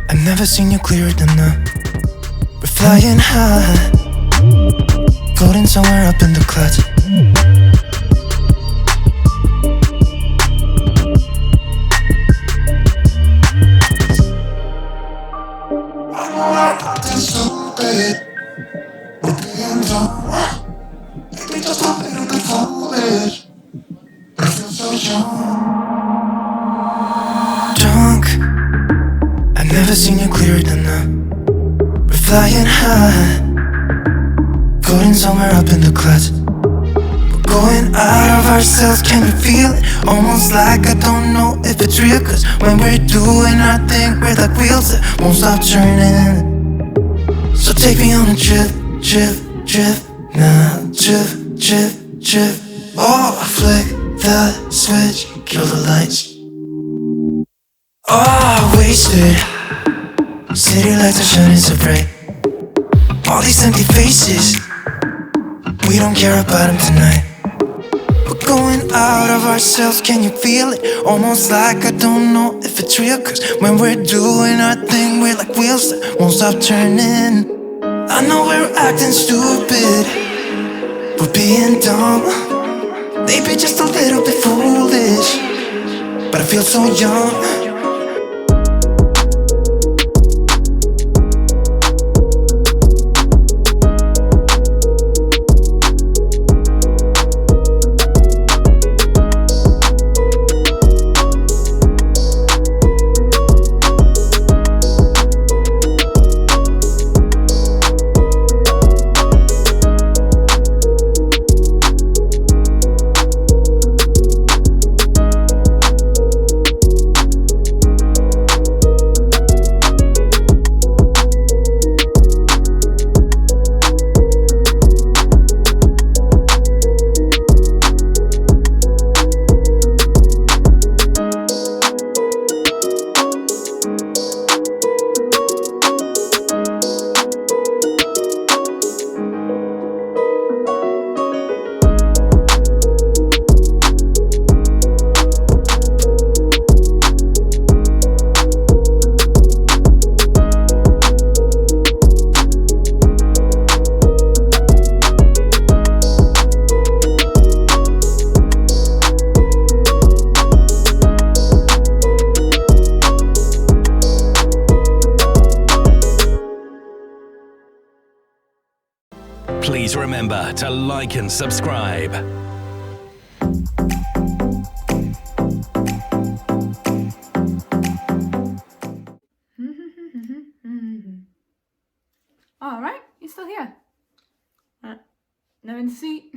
I've never seen you clearer than now. We're flying high, floating somewhere up in the clouds. I've never seen you clearer than now. We're flying high, floating somewhere up in the clouds. We're going out of ourselves, can you feel it? Almost like I don't know if it's real. Cause when we're doing our thing, we're like wheels that won't stop turning. So take me on a trip, trip, trip. Now trip, trip, trip. Oh, flick the switch, kill the lights. Oh, wasted. City lights are shining so bright. All these empty faces, we don't care about them tonight. We're going out of ourselves, can you feel it? Almost like I don't know if it's real. Cause when we're doing our thing, we're like wheels that won't stop turning. I know we're acting stupid, we're being dumb, maybe just a little bit foolish, but I feel so young. Please remember to like and subscribe. All right, you're still here. No in the seat.